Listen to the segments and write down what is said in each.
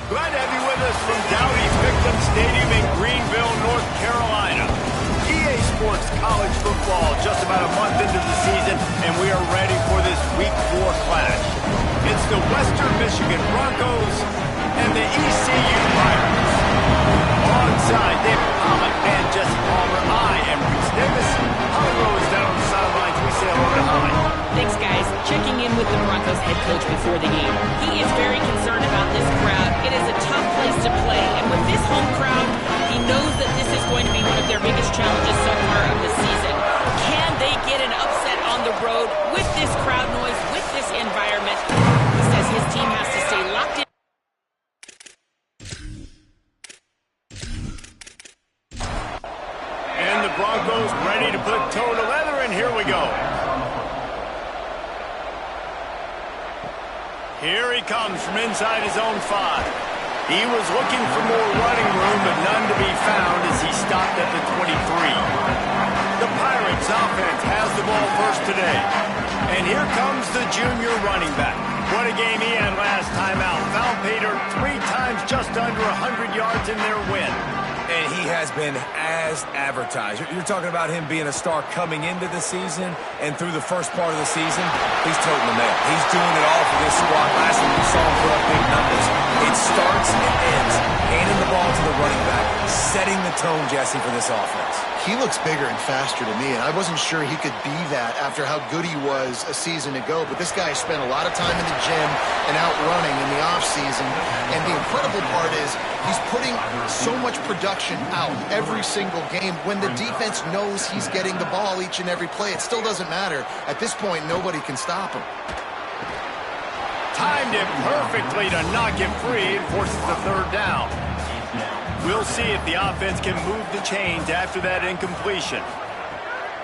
Glad to have you with us from Dowdy's Victim Stadium in Greenville, North Carolina. EA Sports College Football just about a month into the season, and we are ready for this Week 4 clash. It's the Western Michigan Broncos and the ECU Pirates. Alongside David Pollock and Jesse Palmer, I am Reese Davis. Holly Rose down on the sidelines. We say hello to Holly. Thanks, guys. Checking in with the Broncos head coach before the game. He is very concerned about this crowd. It is a tough place to play, and with this home crowd, he knows that this is going to be one of their biggest challenges so far of the season. Can they get an upset on the road with this crowd noise, with this environment? He says his team has to stay locked in. And the Broncos ready to put toe to leather, and here we go. Here he comes from inside his own 5. He was looking for more running room, but none to be found as he stopped at the 23. The Pirates offense has the ball first today. And here comes the junior running back. What a game he had last time out. Found Pater 3 times just under 100 yards in their win. And he has been as advertised. You're talking about him being a star coming into the season, and through the first part of the season, he's toting the mail. He's doing it all for this squad. Last week we saw him put up big numbers. It starts and ends handing the ball to the running back, setting the tone, Jesse, for this offense. He looks bigger and faster to me, and I wasn't sure he could be that after how good he was a season ago. But this guy spent a lot of time in the gym and out running in the offseason. And the incredible part is he's putting so much production out every single game. When the defense knows he's getting the ball each and every play, it still doesn't matter. At this point, nobody can stop him. Timed it perfectly to knock him free and forces the 3rd down. We'll see if the offense can move the chains after that incompletion.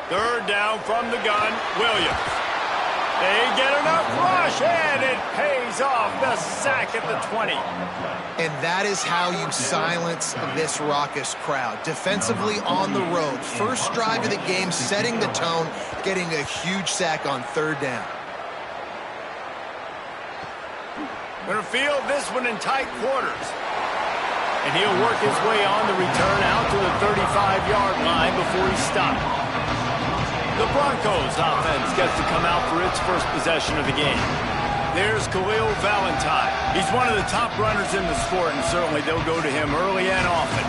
3rd down from the gun, Williams. They get enough rush, and it pays off. The sack at the 20. And that is how you silence this raucous crowd. Defensively on the road. First drive of the game, setting the tone, getting a huge sack on 3rd down. Going to field this one in tight quarters. And he'll work his way on the return out to the 35-yard line before he's stopped. The Broncos offense gets to come out for its first possession of the game. There's Khalil Valentine. He's one of the top runners in the sport, and certainly they'll go to him early and often.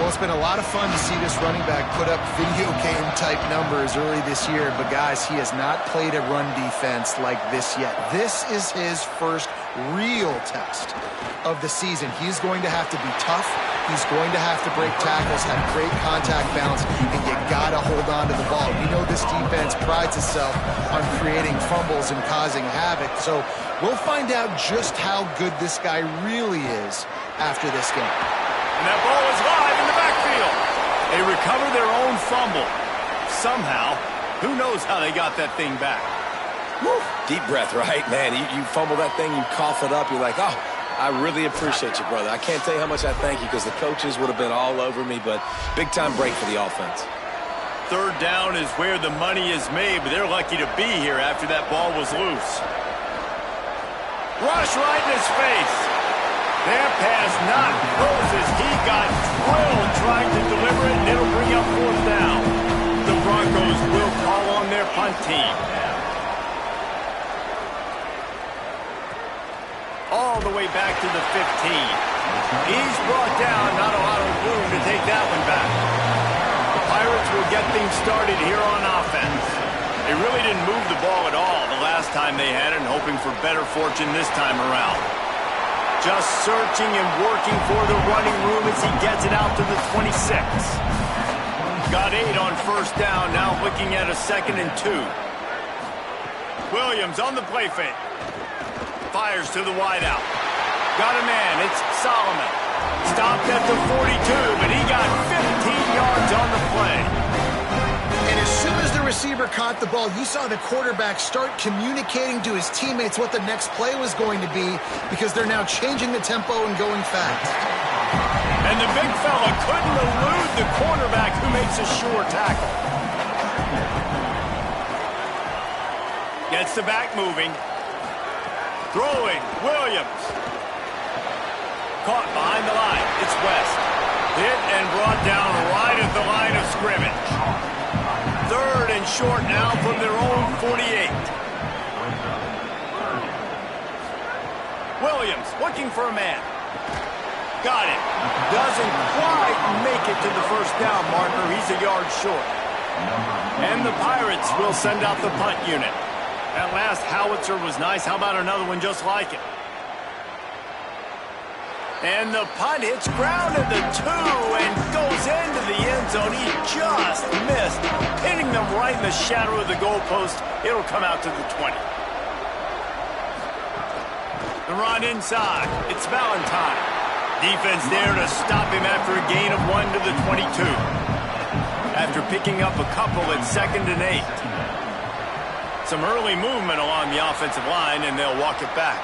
Well, it's been a lot of fun to see this running back put up video game-type numbers early this year. But, guys, he has not played a run defense like this yet. This is his first real test of the season. He's going to have to be tough. He's going to have to break tackles, have great contact balance, and you got to hold on to the ball. We know this defense prides itself on creating fumbles and causing havoc. So we'll find out just how good this guy really is after this game. And that ball is live in the backfield. They recover their own fumble. Somehow, who knows how they got that thing back. Woo. Deep breath, right? Man, you fumble that thing, you cough it up, you're like, oh, I really appreciate you, brother. I can't tell you how much I thank you because the coaches would have been all over me, but big-time break for the offense. 3rd down is where the money is made, but they're lucky to be here after that ball was loose. Rush right in his face. That pass not Moses. He got drilled trying to deliver it, and it'll bring up 4th down. The Broncos will call on their punt team. All the way back to the 15. He's brought down, not a lot of room to take that one back. The Pirates will get things started here on offense. They really didn't move the ball at all the last time they had it, and hoping for better fortune this time around. Just searching and working for the running room as he gets it out to the 26. Got 8 on 1st down, now looking at a 2nd and 2. Williams on the play fake. Fires to the wideout. Got a man, it's Solomon. Stopped at the 42, but he got 15 yards on the play. And as soon as the receiver caught the ball, you saw the quarterback start communicating to his teammates what the next play was going to be, because they're now changing the tempo and going fast. And the big fella couldn't elude the cornerback who makes a sure tackle. Gets the back moving. Throwing, Williams. Caught behind the line. It's West. Hit and brought down right at the line of scrimmage. 3rd and short now from their own 48. Williams looking for a man. Got it. Doesn't quite make it to the first down marker. He's a yard short. And the Pirates will send out the punt unit. That last howitzer was nice. How about another one just like it? And the punt hits ground at the 2 and goes into the end zone. He just missed, hitting them right in the shadow of the goalpost. It'll come out to the 20. The run inside. It's Valentine. Defense there to stop him after a gain of 1 to the 22. After picking up a couple at 2nd and 8. Some early movement along the offensive line, and they'll walk it back.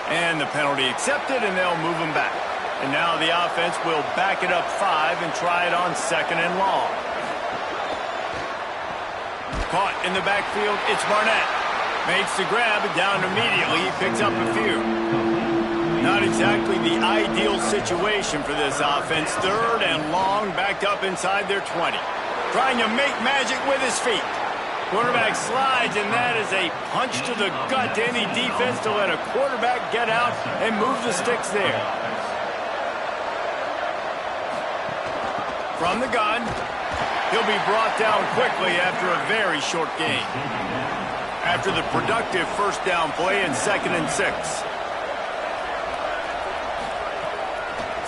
And the penalty accepted, and they'll move him back. And now the offense will back it up 5 and try it on 2nd and long. Caught in the backfield, it's Barnett. Makes the grab, down immediately. He picks up a few. Not exactly the ideal situation for this offense. 3rd and long, backed up inside their 20. Trying to make magic with his feet. Quarterback slides, and that is a punch to the gut to any defense to let a quarterback get out and move the sticks there. From the gun, he'll be brought down quickly after a very short gain. After the productive first down play in 2nd and 6.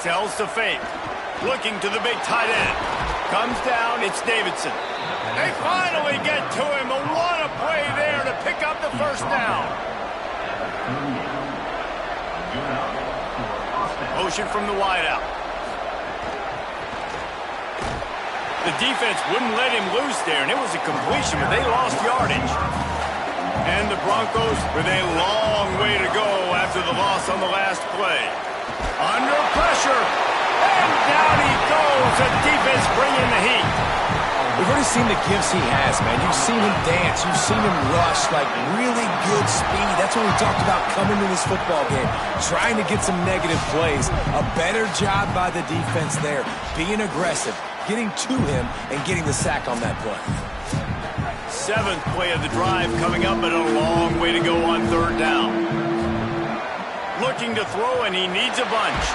Sells to fake. Looking to the big tight end. Comes down, it's Davidson. They finally get to him, but what a play there to pick up the first down. Motion from the wideout. The defense wouldn't let him loose there, and it was a completion, but they lost yardage. And the Broncos with a long way to go after the loss on the last play. Under pressure, and down he goes. The defense bringing the heat. We've already seen the gifts he has, man. You've seen him dance. You've seen him rush, like really good speed. That's what we talked about coming to this football game, trying to get some negative plays. A better job by the defense there, being aggressive, getting to him, and getting the sack on that play. 7th play of the drive coming up, but a long way to go on 3rd down. Looking to throw, and he needs a bunch.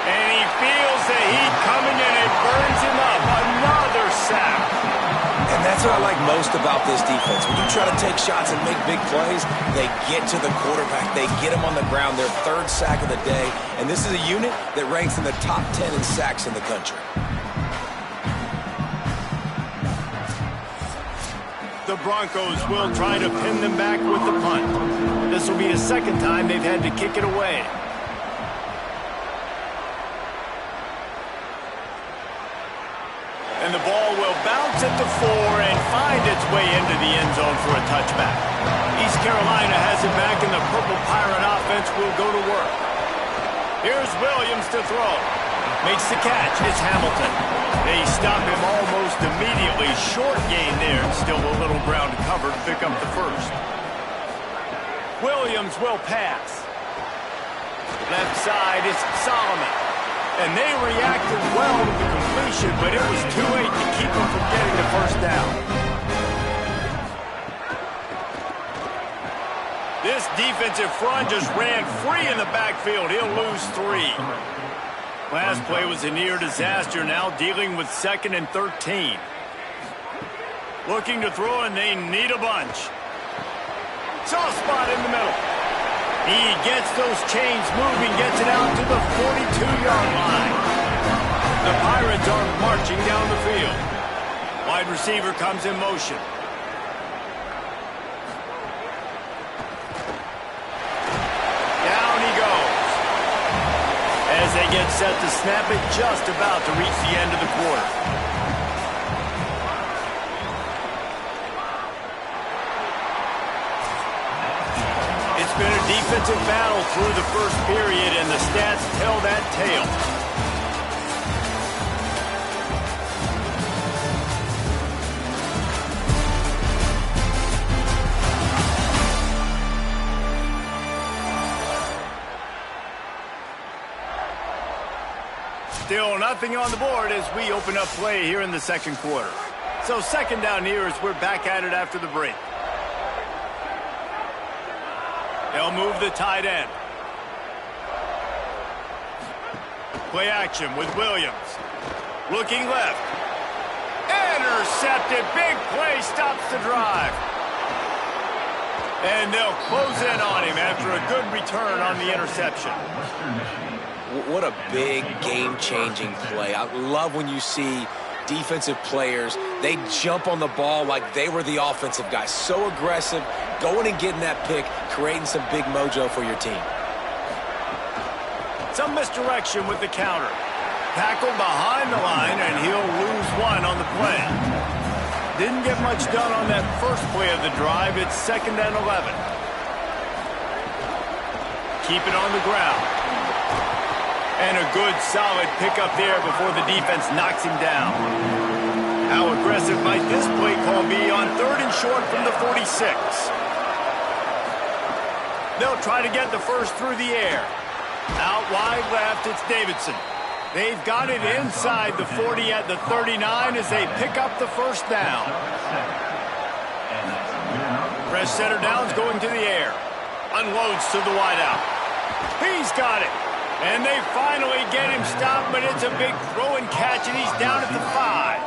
And he feels the heat coming, and it burns him up. Another sack. And that's what I like most about this defense. When you try to take shots and make big plays, they get to the quarterback. They get him on the ground. Their 3rd sack of the day. And this is a unit that ranks in the top 10 in sacks in the country. The Broncos will try to pin them back with the punt. This will be the 2nd time they've had to kick it away. And the ball will bounce at the 4 and find its way into the end zone for a touchback. East Carolina has it back, and the Purple Pirate offense will go to work. Here's Williams to throw. Makes the catch. It's Hamilton. They stop him almost immediately. Short gain there. Still a little ground covered to pick up the first. Williams will pass. Left side is Solomon. And they reacted well to the completion, but it was too late to keep them from getting the first down. This defensive front just ran free in the backfield. He'll lose 3. Last play was a near disaster, now dealing with 2nd and 13. Looking to throw, and they need a bunch. Soft spot in the middle. He gets those chains moving, gets it out to the 42-yard line. The Pirates are marching down the field. Wide receiver comes in motion. Down he goes. As they get set to snap it, just about to reach the end of the quarter. It's been a defensive battle through the first period, and the stats tell that tale. Still nothing on the board as we open up play here in the second quarter. So second down here as we're back at it after the break. They'll move the tight end. Play action with Williams. Looking left. Intercepted. Big play stops the drive. And they'll close in on him after a good return on the interception. What a big game-changing play. I love when you see defensive players, they jump on the ball like they were the offensive guy. So aggressive, going and getting that pick, creating some big mojo for your team. Some misdirection with the counter. Tackled behind the line, and he'll lose one on the play. Didn't get much done on that first play of the drive. It's 2nd and 11. Keep it on the ground. And a good, solid pickup there before the defense knocks him down. How aggressive might this play call be on 3rd and short from the 46? They'll try to get the first through the air. Out wide left, it's Davidson. They've got it inside the 40 at the 39 as they pick up the first down. Fresh center downs going to the air. Unloads to the wideout. He's got it. And they finally get him stopped, but it's a big throw and catch, and he's down at the 5.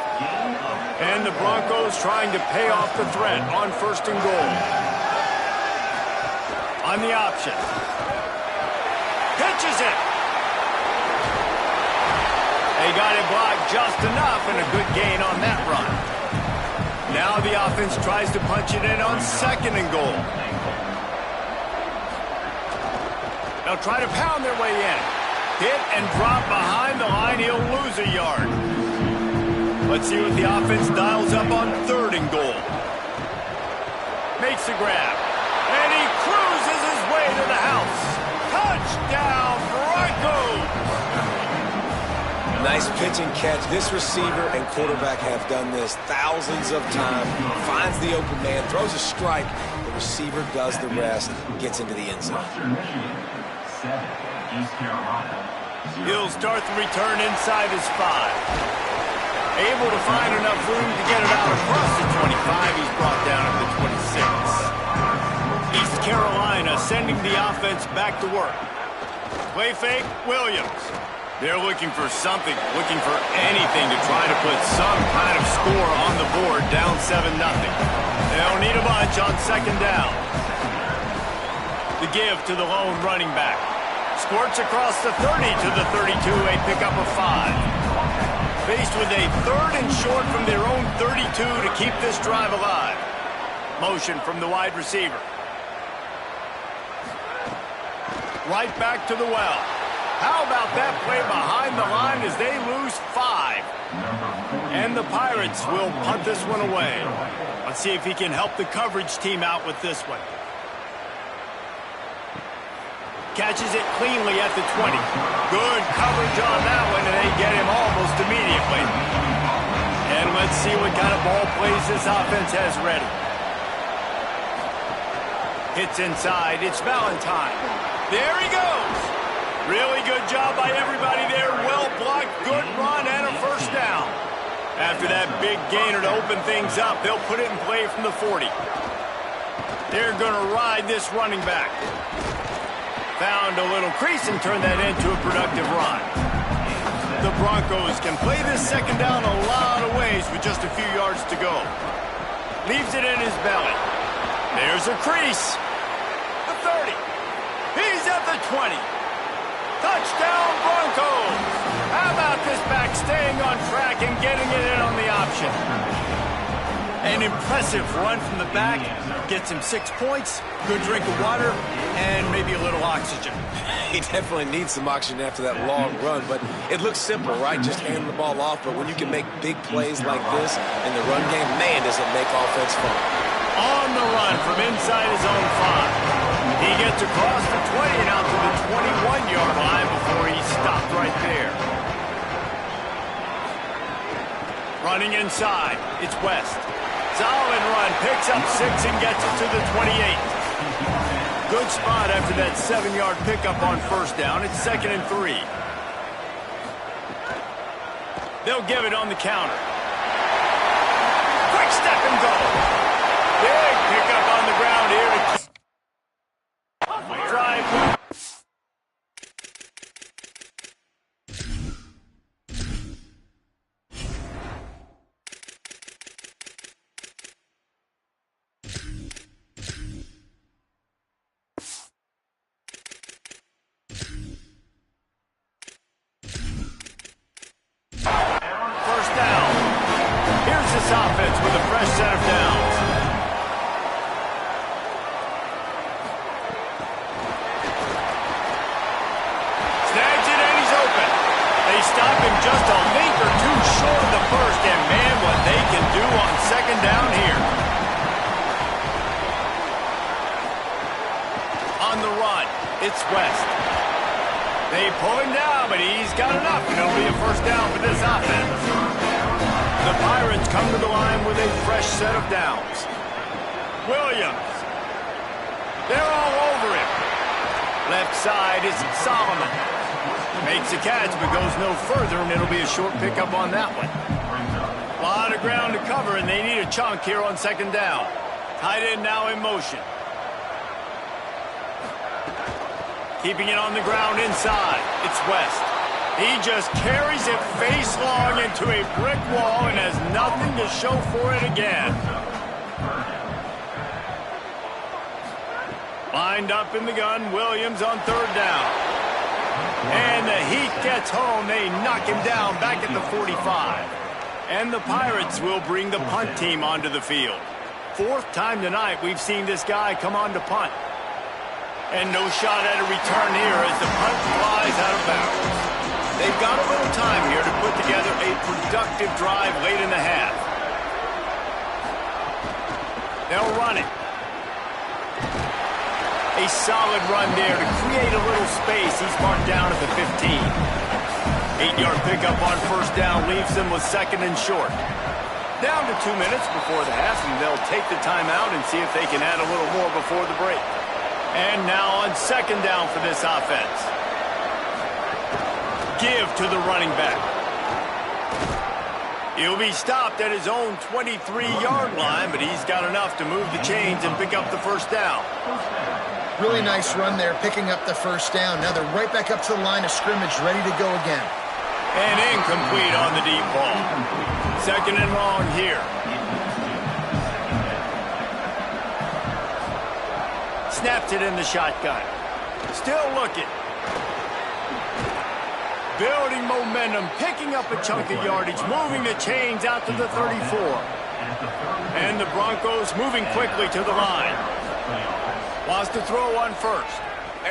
And the Broncos trying to pay off the threat on 1st and goal. On the option. Pitches it. They got it blocked just enough, and a good gain on that run. Now the offense tries to punch it in on 2nd and goal. They'll try to pound their way in. Hit and drop behind the line. He'll lose a yard. Let's see what the offense dials up on 3rd and goal. Makes the grab. And he cruises his way to the house. Touchdown, Broncos! Nice pitch and catch. This receiver and quarterback have done this thousands of times. Finds the open man, throws a strike. The receiver does the rest, gets into the end zone. He'll start the return inside his 5. Able to find enough room to get it out across the 25. He's brought down at the 26. East Carolina sending the offense back to work. Play fake, Williams. They're looking for something, looking for anything to try to put some kind of score on the board, down 7-0. They'll need a bunch on 2nd down. The give to the lone running back. Squirts across the 30 to the 32, a pickup of 5. Faced with a 3rd and short from their own 32 to keep this drive alive. Motion from the wide receiver. Right back to the well. How about that play behind the line as they lose 5? And the Pirates will punt this one away. Let's see if he can help the coverage team out with this one. Catches it cleanly at the 20. Good coverage on that one, and they get him almost immediately. And let's see what kind of ball plays this offense has ready. Hits inside. It's Valentine. There he goes. Really good job by everybody there. Well blocked, good run, and a first down. After that big gainer to open things up, they'll put it in play from the 40. They're going to ride this running back. Found a little crease and turned that into a productive run. The Broncos can play this 2nd down a lot of ways with just a few yards to go. Leaves it in his belly. There's a crease. The 30. He's at the 20. Touchdown, Broncos! How about this back staying on track and getting it in on the option? An impressive run from the back. Gets him 6 points, good drink of water, and maybe a little oxygen. He definitely needs some oxygen after that long run, but it looks simple, right? Just handing the ball off, but when you can make big plays like this in the run game, man, does it make offense fun. On the run from inside his own 5. He gets across the 20 and out to the 21-yard line before he stopped right there. Running inside, it's West. Solid run, picks up 6 and gets it to the 28. Good spot after that 7-yard pickup on 1st down. It's 2nd and 3. They'll give it on the counter. Quick step and go. Big pickup on the ground here to drive. First down. Here's this offense with a fresh set of downs. Snags it and he's open. They stop him just a length or two short of the first, and man, what they can do on second down here. On the run, it's West. They pull him down, but he's got enough, and it'll be a first down for this offense. The Pirates come to the line with a fresh set of downs. Williams. They're all over him. Left side is Solomon. Makes a catch, but goes no further, and it'll be a short pickup on that one. A lot of ground to cover, and they need a chunk here on second down. Tight end now in motion. Keeping it on the ground inside. It's West. He just carries it face long into a brick wall and has nothing to show for it again. Lined up in the gun, Williams on third down. And the heat gets home. They knock him down back at the 45. And the Pirates will bring the punt team onto the field. Fourth time tonight we've seen this guy come on to punt. And no shot at a return here as the punt flies out of bounds. They've got a little time here to put together a productive drive late in the half. They'll run it. A solid run there to create a little space. He's marked down at the 15. 8-yard pickup on first down leaves them with second and short. Down to 2 minutes before the half, and they'll take the timeout and see if they can add a little more before the break. And now on second down for this offense. Give to the running back. He'll be stopped at his own 23-yard line, but he's got enough to move the chains and pick up the first down. Really nice run there, picking up the first down. Now they're right back up to the line of scrimmage, ready to go again. And incomplete on the deep ball. Second and long here. Snaps it in the shotgun. Still looking. Building momentum, picking up a chunk of yardage, moving the chains out to the 34. And the Broncos moving quickly to the line. Wants to throw on first.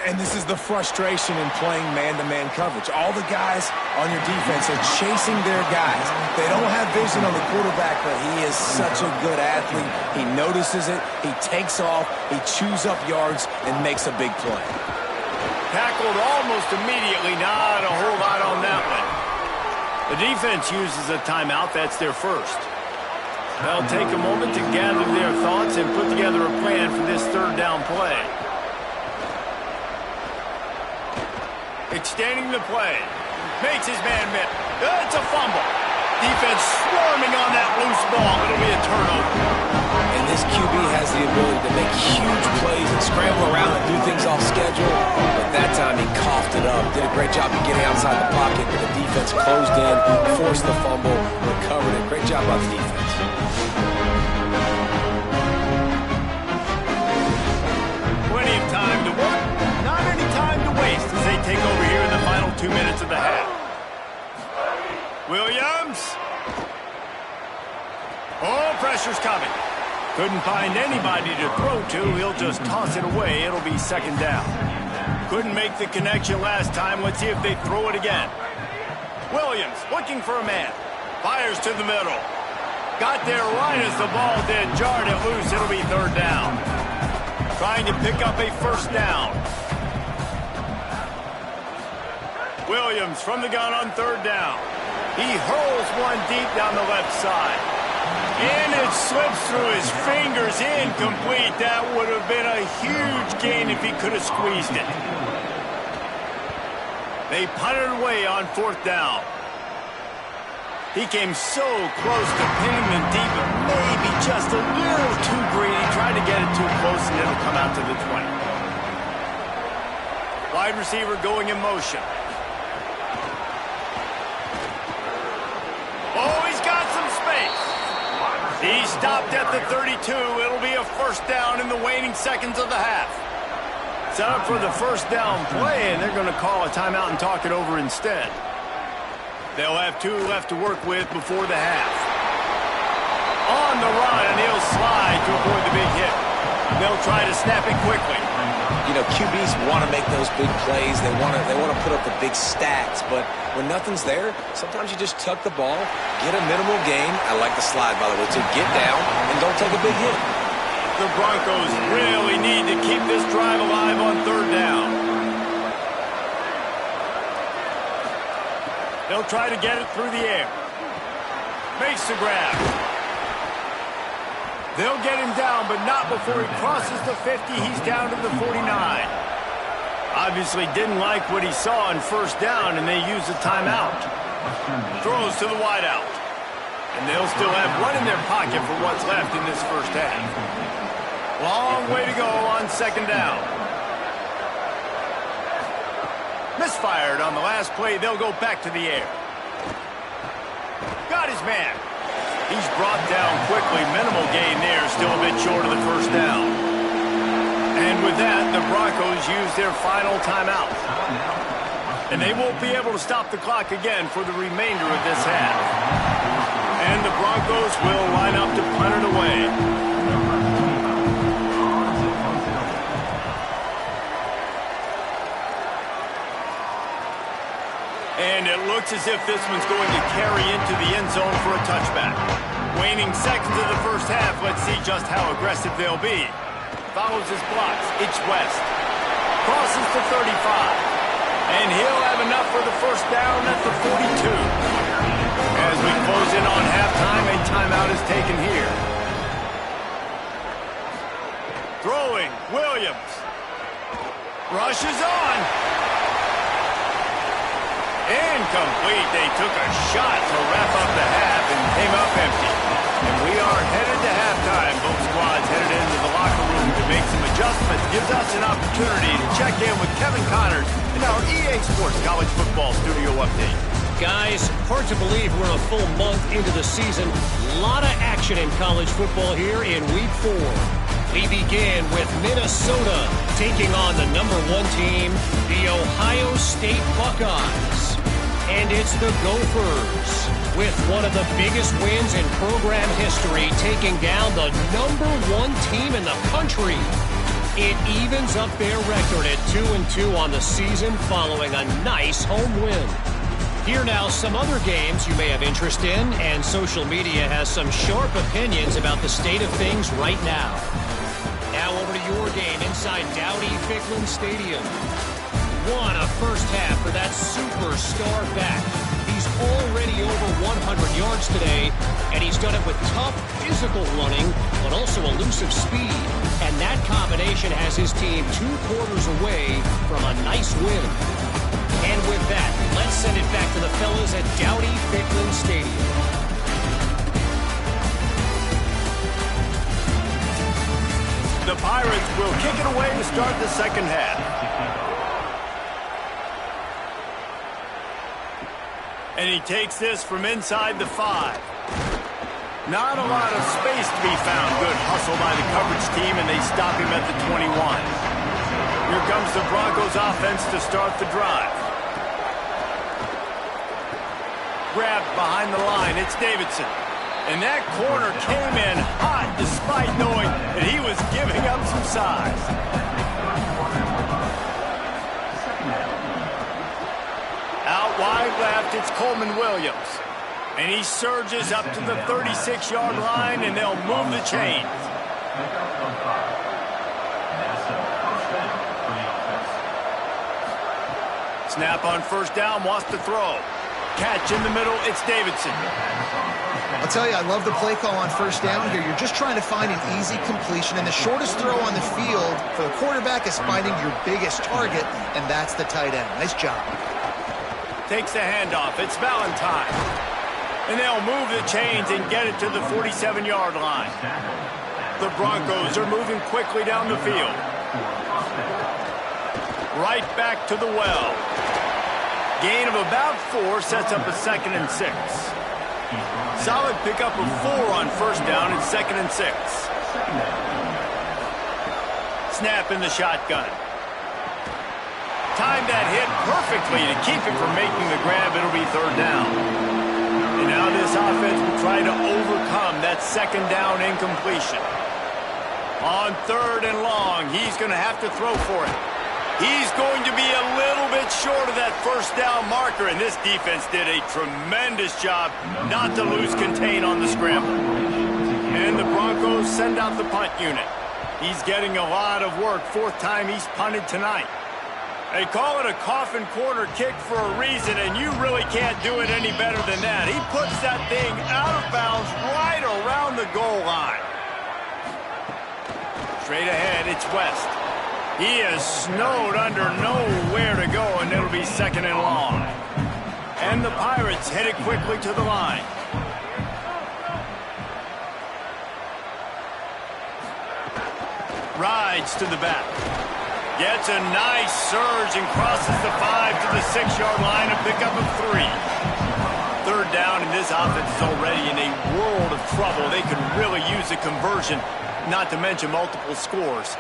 And this is the frustration in playing man-to-man coverage. All the guys on your defense are chasing their guys. They don't have vision on the quarterback, but he is such a good athlete. He notices it, he takes off, he chews up yards, and makes a big play. Tackled almost immediately, not a whole lot on that one. The defense uses a timeout, that's their first. They'll take a moment to gather their thoughts and put together a plan for this third down play. Extending the play. Makes his man miss. It's a fumble. Defense swarming on that loose ball. It'll be a turnover. And this QB has the ability to make huge plays and scramble around and do things off schedule. But that time he coughed it up. Did a great job of getting outside the pocket, but the defense closed in, forced the fumble, recovered it. Great job by the defense. Plenty of time to work. Not any time to waste as they take over here in the final 2 minutes of the half. Williams. Oh, pressure's coming. Couldn't find anybody to throw to. He'll just toss it away. It'll be second down. Couldn't make the connection last time. Let's see if they throw it again. Williams looking for a man. Fires to the middle. Got there right as the ball did. Jarred it loose. It'll be third down. Trying to pick up a first down. Williams from the gun on third down. He hurls one deep down the left side. And it slips through his fingers, incomplete. That would have been a huge gain if he could have squeezed it. They punted away on fourth down. He came so close to pinning them deep, but maybe just a little too greedy. Tried to get it too close, and it'll come out to the 20. Wide receiver going in motion. Oh, he's got some space. He stopped at the 32. It'll be a first down in the waning seconds of the half. Set up for the first down play, and they're going to call a timeout and talk it over instead. They'll have 2 left to work with before the half. On the run, and he'll slide to avoid the big hit. They'll try to snap it quickly. You know, QBs want to make those big plays. They want to put up the big stats. But when nothing's there, sometimes you just tuck the ball, get a minimal gain. I like the slide, by the way, to get down and don't take a big hit. The Broncos really need to keep this drive alive on third down. They'll try to get it through the air. Makes the grab. They'll get him down, but not before he crosses the 50. He's down to the 49. Obviously didn't like what he saw on first down, and they use a timeout. Throws to the wideout. And they'll still have one in their pocket for what's left in this first half. Long way to go on second down. Misfired on the last play. They'll go back to the air. Got his man. He's brought down quickly. Minimal gain there. Still a bit short of the first down. And with that, the Broncos use their final timeout. And they won't be able to stop the clock again for the remainder of this half. And the Broncos will line up to punt it away. And it looks as if this one's going to carry into the end zone for a touchback. Waning seconds of the first half. Let's see just how aggressive they'll be. Follows his blocks. It's West. Crosses to 35. And he'll have enough for the first down at the 42. As we close in on halftime, a timeout is taken here. Throwing. Williams. Rushes on. Incomplete. They took a shot to wrap up the half and came up empty. And we are headed to halftime. Both squads headed into the locker room to make some adjustments. Gives us an opportunity to check in with Kevin Connors in our EA Sports College Football Studio Update. Guys, hard to believe we're a full month into the season. A lot of action in college football here in Week 4. We begin with Minnesota taking on the #1 team, the Ohio State Buckeyes. And it's the Gophers, with one of the biggest wins in program history, taking down the #1 team in the country. It evens up their record at 2-2 on the season following a nice home win. Here now some other games you may have interest in, and social media has some sharp opinions about the state of things right now. Now over to your game inside Dowdy-Ficklin Stadium. What a first half for that superstar back. He's already over 100 yards today, and he's done it with tough physical running, but also elusive speed. And that combination has his team 2 quarters away from a nice win. And with that, let's send it back to the fellas at Dowdy-Ficklin Stadium. The Pirates will kick it away to start the second half. And he takes this from inside the 5. Not a lot of space to be found. Good hustle by the coverage team, and they stop him at the 21. Here comes the Broncos offense to start the drive. Grabbed behind the line. It's Davidson. And that corner came in hot despite knowing that he was giving up some size. Out wide left, it's Coleman Williams. And he surges up to the 36-yard line, and they'll move the chains. Snap on first down, wants to throw. Catch in the middle, it's Davidson. I'll tell you, I love the play call on first down here. You're just trying to find an easy completion, and the shortest throw on the field for the quarterback is finding your biggest target, and that's the tight end. Nice job. Takes the handoff. It's Valentine. And they'll move the chains and get it to the 47-yard line. The Broncos are moving quickly down the field. Right back to the well. Gain of about 4 sets up a 2nd and 6. Solid pickup of 4 on first down and 2nd and 6. Snap in the shotgun. Timed that hit perfectly to keep it from making the grab. It'll be 3rd down. And now this offense will try to overcome that 2nd down incompletion. On 3rd and long, he's going to have to throw for it. He's going to be a little bit short of that 1st down marker, and this defense did a tremendous job not to lose contain on the scramble. And the Broncos send out the punt unit. He's getting a lot of work. 4th time he's punted tonight. They call it a coffin corner kick for a reason, and you really can't do it any better than that. He puts that thing out of bounds right around the goal line. Straight ahead, it's West. He is snowed under, nowhere to go, and it'll be 2nd and long. And the Pirates headed quickly to the line. Rides to the back. Gets a nice surge and crosses the 5 to the 6-yard line, a pickup of 3. 3rd down, and this offense is already in a world of trouble. They could really use a conversion, not to mention multiple scores.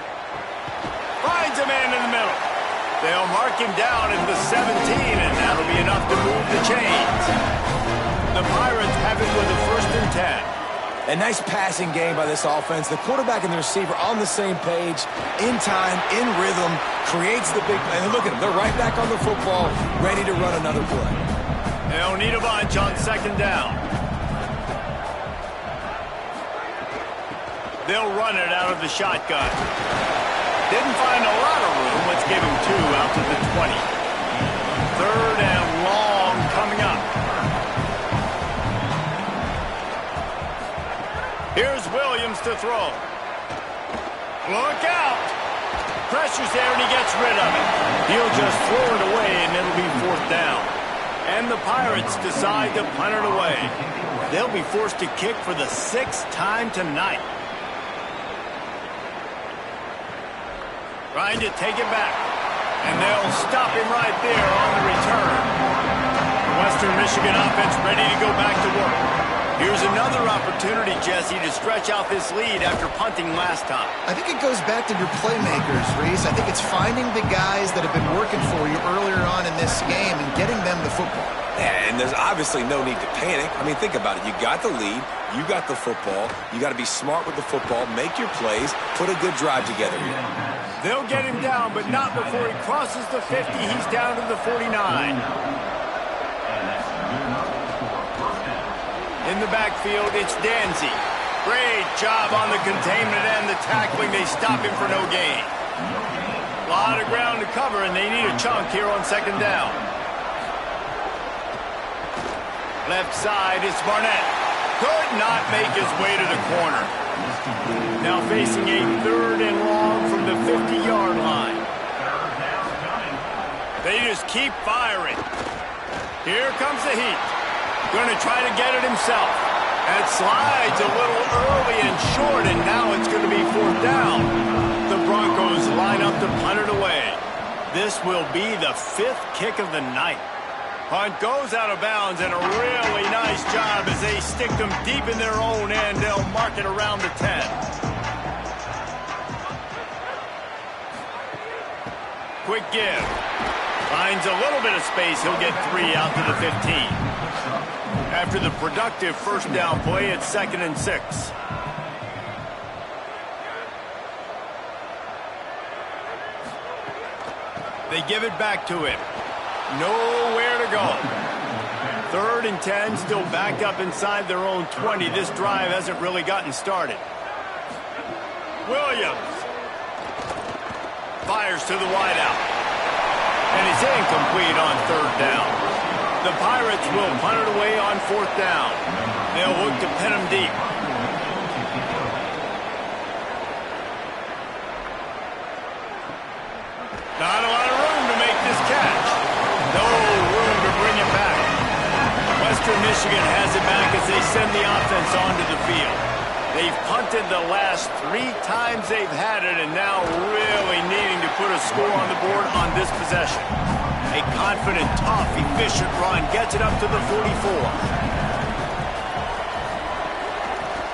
Finds a man in the middle. They'll mark him down at the 17, and that'll be enough to move the chains. The Pirates have it with a 1st and 10. A nice passing game by this offense. The quarterback and the receiver on the same page, in time, in rhythm, creates the big play. And look at them. They're right back on the football, ready to run another play. They'll need a bunch on 2nd down. They'll run it out of the shotgun. Didn't find a lot of room. Let's give him 2 out to the 20. 3rd and long coming up. Here's Williams to throw. Look out! Pressure's there and he gets rid of it. He'll just throw it away and it'll be 4th down. And the Pirates decide to punt it away. They'll be forced to kick for the 6th time tonight. Trying to take it back. And they'll stop him right there on the return. The Western Michigan offense ready to go back to work. Here's another opportunity, Jesse, to stretch out this lead after punting last time. I think it goes back to your playmakers, Reese. I think it's finding the guys that have been working for you earlier on in this game and getting them the football. Yeah, and there's obviously no need to panic. I mean, think about it. You got the lead. You got the football. You got to be smart with the football, make your plays, put a good drive together here. They'll get him down, but not before he crosses the 50. He's down to the 49. In the backfield, it's Danzy. Great job on the containment and the tackling. They stop him for no gain. A lot of ground to cover, and they need a chunk here on 2nd down. Left side, it's Barnett. Could not make his way to the corner. Now facing a 3rd and long from the 50-yard line. They just keep firing. Here comes the heat. Going to try to get it himself. That slides a little early and short, and now it's going to be 4th down. The Broncos line up to punt it away. This will be the 5th kick of the night. Punt goes out of bounds, and a really nice job as they stick them deep in their own end. They'll mark it around the 10. Quick give. Finds a little bit of space. He'll get 3 out to the 15. After the productive 1st down play, it's 2nd and 6. They give it back to him. Nowhere to go. 3rd and 10, still backed up inside their own 20. This drive hasn't really gotten started. Williams fires to the wideout. And it's incomplete on 3rd down. The Pirates will punt it away on 4th down. They'll look to pin him deep. Not a lot of room to make this catch. No room to bring it back. Western Michigan has it back as they send the offense onto the field. They've punted the last 3 times they've had it, and now really needing to put a score on the board on this possession. A confident, tough, efficient run gets it up to the 44.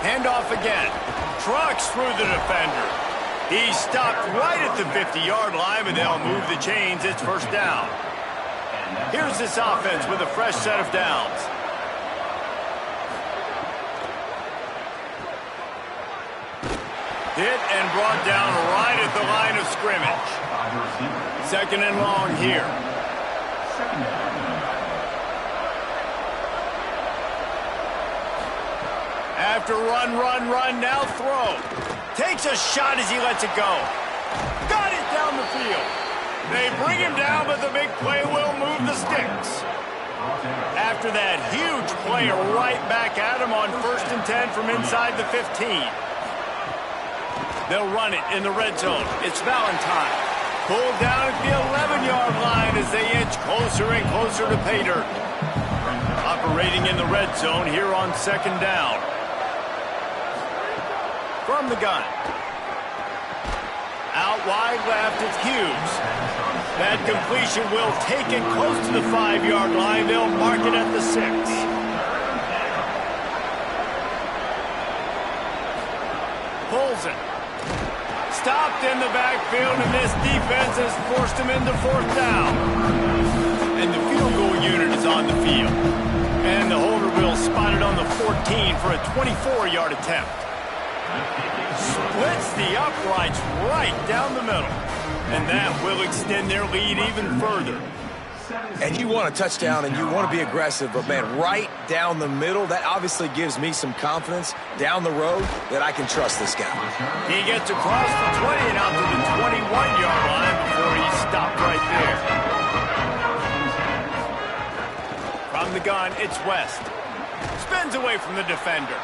Handoff again. Trucks through the defender. He stopped right at the 50-yard line, but they'll move the chains. It's first down. Here's this offense with a fresh set of downs. Hit and brought down right at the line of scrimmage. 2nd and long here. After run, now throw. Takes a shot as he lets it go. Got it down the field. They bring him down, but the big play will move the sticks. After that huge play, right back at him on 1st and 10 from inside the 15. They'll run it in the red zone. It's Valentine. Pulled down at the 11-yard line as they inch closer and closer to pay dirt. Operating in the red zone here on 2nd down. From the gun. Out wide left, it's Hughes. That completion will take it close to the 5-yard line. They'll mark it at the 6. Pulls it. Stopped in the backfield, and this defense has forced him into 4th down. And the field goal unit is on the field. And the holder will spot it on the 14 for a 24-yard attempt. Splits the uprights right down the middle. And that will extend their lead even further. And you want a touchdown and you want to be aggressive, but, man, right down the middle, that obviously gives me some confidence down the road that I can trust this guy. He gets across the 20 and out to the 21-yard line before he stopped right there. From the gun, it's West. Spins away from the defender.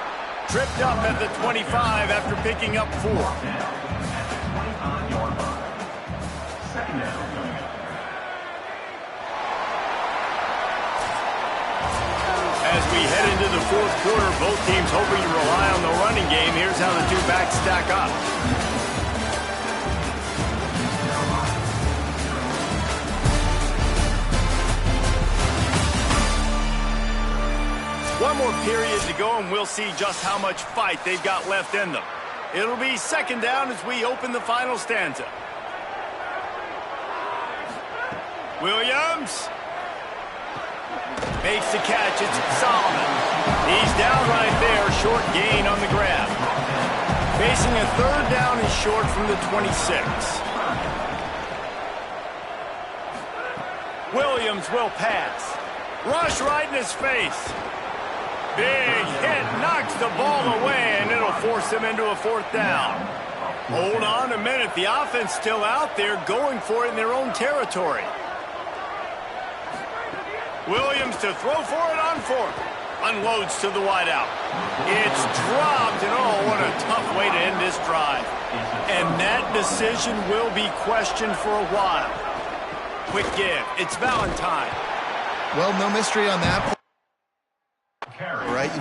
Tripped up at the 25 after picking up 4. As we head into the 4th quarter, both teams hoping to rely on the running game. Here's how the 2 backs stack up. One more period to go, and we'll see just how much fight they've got left in them. It'll be 2nd down as we open the final stanza. Williams makes the catch. It's Solomon. He's down right there. Short gain on the grab. Facing a 3rd down and short from the 26. Williams will pass. Rush right in his face. Big hit, knocks the ball away, and it'll force them into a 4th down. Hold on a minute. The offense still out there going for it in their own territory. Williams to throw for it on 4th. Unloads to the wideout. It's dropped, and oh, what a tough way to end this drive. And that decision will be questioned for a while. Quick give. It's Valentine. Well, no mystery on that. Right?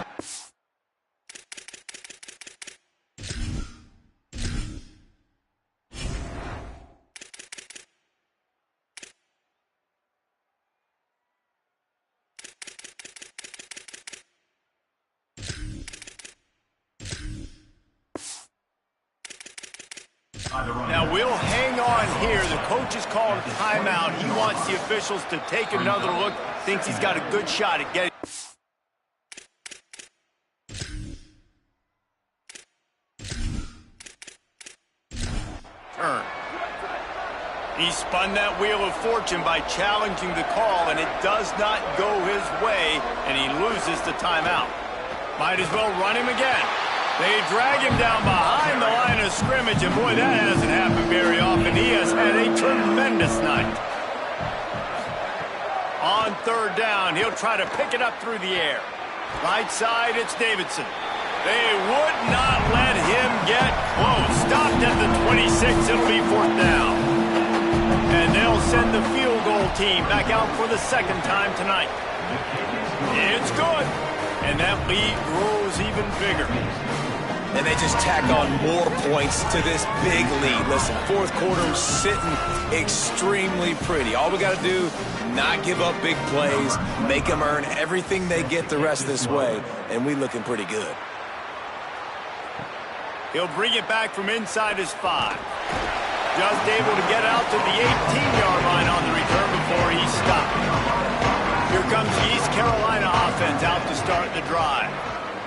Now we'll hang on here. The coach has called a timeout. He wants the officials to take another look. Thinks he's got a good shot at getting... Turn. He spun that wheel of fortune by challenging the call, and it does not go his way, and he loses the timeout. Might as well run him again. They drag him down behind the line of scrimmage, and boy, that hasn't happened very often. He has had a tremendous night. On 3rd down, he'll try to pick it up through the air. Right side, it's Davidson. They would not let him get close. Stopped at the 26, it'll be 4th down. And they'll send the field goal team back out for the 2nd time tonight. It's good. And that lead grows even bigger. And they just tack on more points to this big lead. Listen, fourth quarter sitting extremely pretty. All we got to do, not give up big plays, make them earn everything they get the rest of this way, and we looking pretty good. He'll bring it back from inside his 5. Just able to get out to the 18-yard line on the return before he stopped. Here comes the East Carolina offense out to start the drive.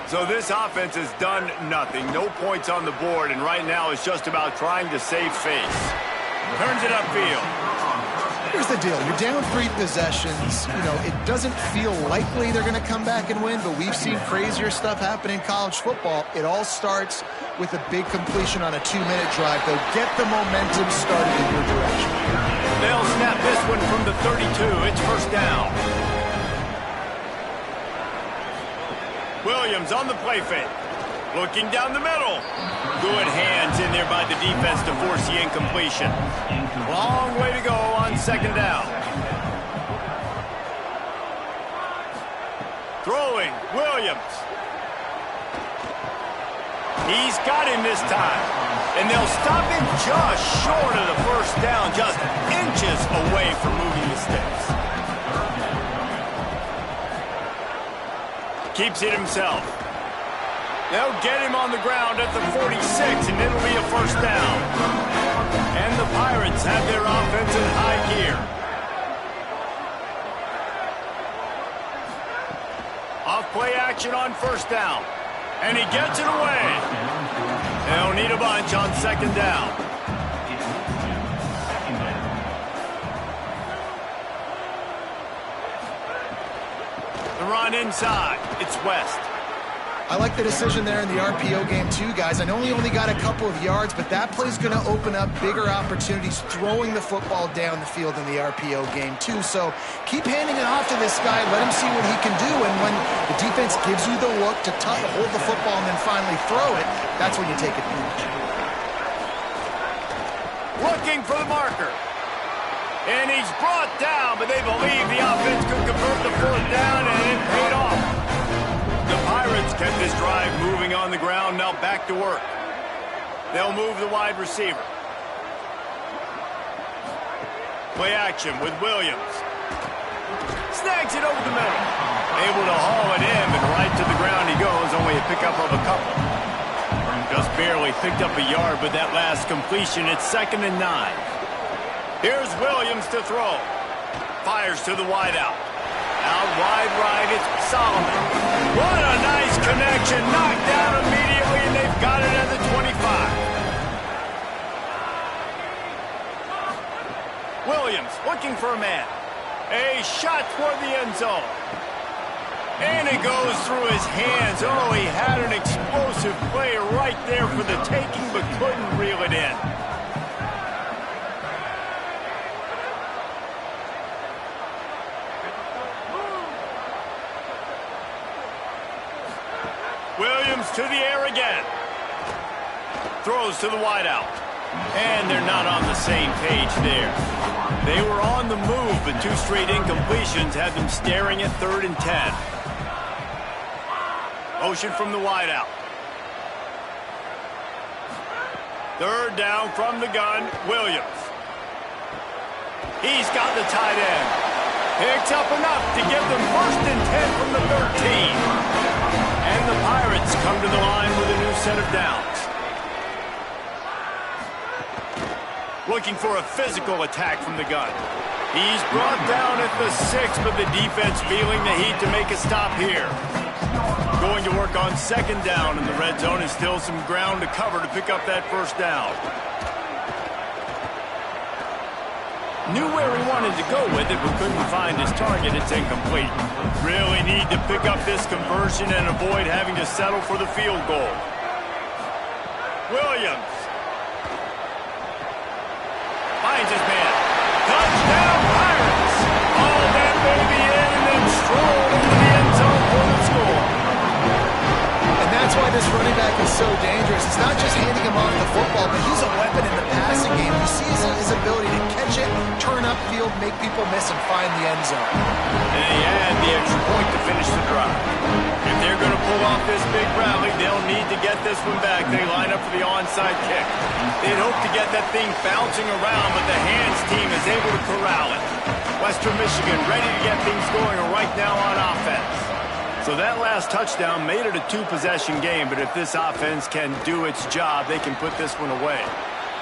So this offense has done nothing. No points on the board, and right now it's just about trying to save face. Turns it upfield. Here's the deal. You're down 3 possessions. You know, it doesn't feel likely they're going to come back and win, but we've seen crazier stuff happen in college football. It all starts with a big completion on a 2-minute drive. They'll get the momentum started in your direction. They'll snap this one from the 32. It's first down. Williams on the play fake. Looking down the middle. Good hands in there by the defense to force the incompletion. Long way to go on second down. Throwing, Williams. He's got him this time. And they'll stop him just short of the first down, just inches away from moving the sticks. Keeps it himself. They'll get him on the ground at the 46, and it'll be a first down. And the Pirates have their offense in high gear. Off play action on first down. And he gets it away. They'll need a bunch on second down. The run inside. It's West. I like the decision there in the RPO game too, guys. I know he only got a couple of yards, but that play's going to open up bigger opportunities throwing the football down the field in the RPO game too. So keep handing it off to this guy. Let him see what he can do. And when the defense gives you the look to hold the football and then finally throw it, that's when you take advantage. Looking for the marker. And he's brought down, but they believe the offense could convert the fourth down, and it paid off. The Pirates kept this drive moving on the ground, now back to work. They'll move the wide receiver. Play action with Williams. Snags it over the middle. Able to haul it in, but right to the ground he goes, only a pickup of a couple. Just barely picked up a yard, but that last completion, it's 2nd and 9. Here's Williams to throw. Fires to the wideout. Out wide right, it's Solomon. What a nice connection. Knocked down immediately, and they've got it at the 25. Williams looking for a man. A shot toward the end zone. And it goes through his hands. Oh, he had an explosive play right there for the taking, but couldn't reel it in. Williams to the air again. Throws to the wideout. And they're not on the same page there. They were on the move, but 2 straight incompletions had them staring at 3rd and 10. Motion from the wideout. 3rd down from the gun, Williams. He's got the tight end. Picks up enough to give them 1st and 10 from the 13. And the Pirates come to the line with a new set of downs. Looking for a physical attack from the gun. He's brought down at the 6, but the defense feeling the heat to make a stop here. Going to work on 2nd down in the red zone, and still some ground to cover to pick up that first down. Knew where he wanted to go with it, but couldn't find his target. It's incomplete. Really need to pick up this conversion and avoid having to settle for the field goal. Williams. Finds his man. Touchdown, Pirates. All that baby in and then strolled into the end zone for the score. And that's why this running back is so dangerous. It's not just handing him off the football, but he's a weapon in the passing game. You see his ability to catch it, turn upfield, make people miss, and find the end zone. And he had the extra point to finish the drive. off this big rally. They'll need to get this one back. They line up for the onside kick. They'd hope to get that thing bouncing around, but the hands team is able to corral it. Western Michigan ready to get things going right now on offense. So that last touchdown made it a two-possession game, but if this offense can do its job, they can put this one away.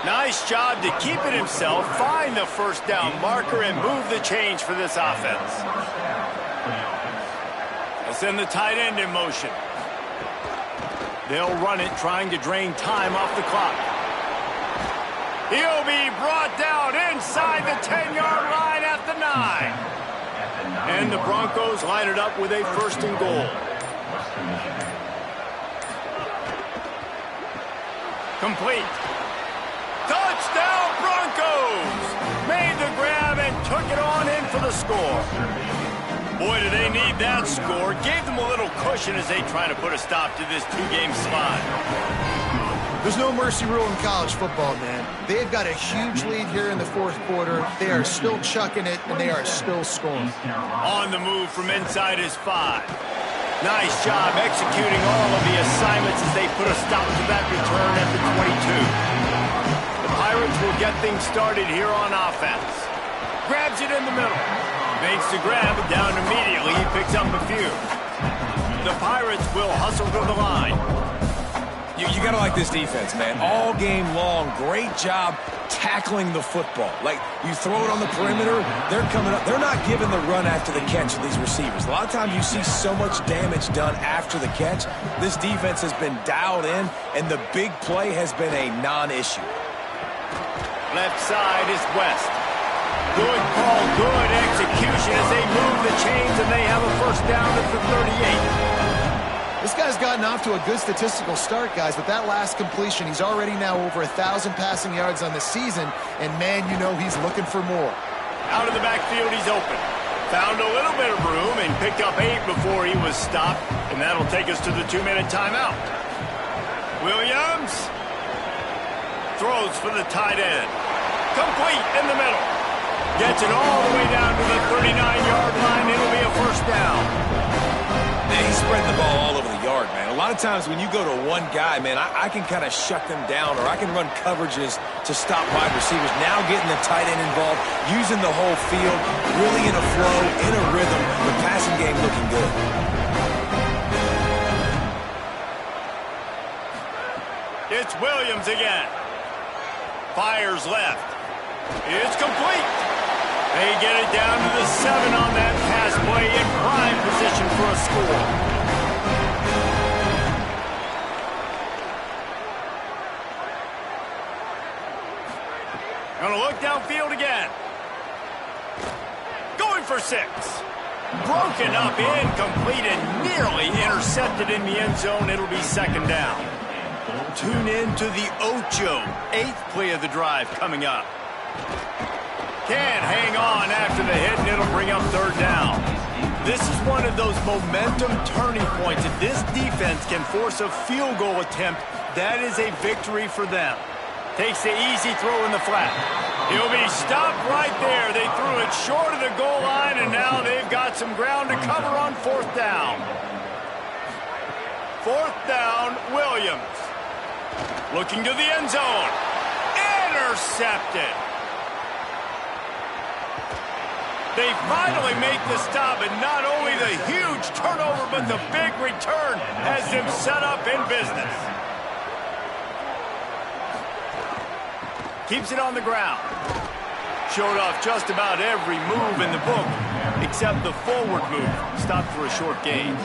Nice job to keep it himself, find the first down marker, and move the change for this offense. They'll send the tight end in motion. They'll run it, trying to drain time off the clock. He'll be brought down inside the 10-yard line at the 9. And the Broncos line it up with a first and goal. Complete. Touchdown Broncos! Made the grab and took it on in for the score. Boy, do they need that score. Gave them a little cushion as they try to put a stop to this two-game slide. There's no mercy rule in college football, man. They've got a huge lead here in the fourth quarter. They are still chucking it, and they are still scoring. On the move from inside his 5. Nice job executing all of the assignments as they put a stop to that return at the 22. The Pirates will get things started here on offense. Grabs it in the middle. Makes the grab, down immediately. He picks up a few. The Pirates will hustle to the line. You got to like this defense, man. All game long, great job tackling the football. Like, you throw it on the perimeter, they're coming up. They're not giving the run after the catch of these receivers. A lot of times you see so much damage done after the catch. This defense has been dialed in, and the big play has been a non-issue. Left side is West. Good call, good execution as they move the chains, and they have a first down at the 38. This guy's gotten off to a good statistical start, guys, but that last completion, he's already now over 1,000 passing yards on the season, and man, you know he's looking for more. Out of the backfield, he's open. Found a little bit of room and picked up 8 before he was stopped, and that'll take us to the 2-minute timeout. Williams throws for the tight end. Complete in the middle. Gets it all the way down to the 39-yard line. It'll be a first down. Man, he's spreading the ball all over the yard, man. A lot of times when you go to one guy, man, I can kind of shut them down, or I can run coverages to stop wide receivers. Now getting the tight end involved, using the whole field, really in a flow, in a rhythm, the passing game looking good. It's Williams again. Fires left. It's complete. They get it down to the 7 on that pass play, in prime position for a score. Gonna look downfield again. Going for 6. Broken up, incomplete, and nearly intercepted in the end zone. It'll be second down. Tune in to the Ocho, 8th play of the drive coming up. Can't hang on after the hit, and it'll bring up third down. This is one of those momentum turning points. If this defense can force a field goal attempt, that is a victory for them. Takes the easy throw in the flat. He'll be stopped right there. They threw it short of the goal line, and now they've got some ground to cover on fourth down. Fourth down, Williams. Looking to the end zone. Intercepted. They finally make the stop, and not only the huge turnover, but the big return has them set up in business. Keeps it on the ground. Showed off just about every move in the book, except the forward move. Stopped for a short gain.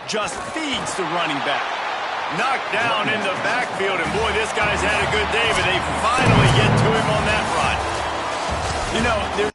Just feeds the running back. Knocked down in the backfield, and boy, this guy's had a good day, but they finally get to him on that run. You know, there's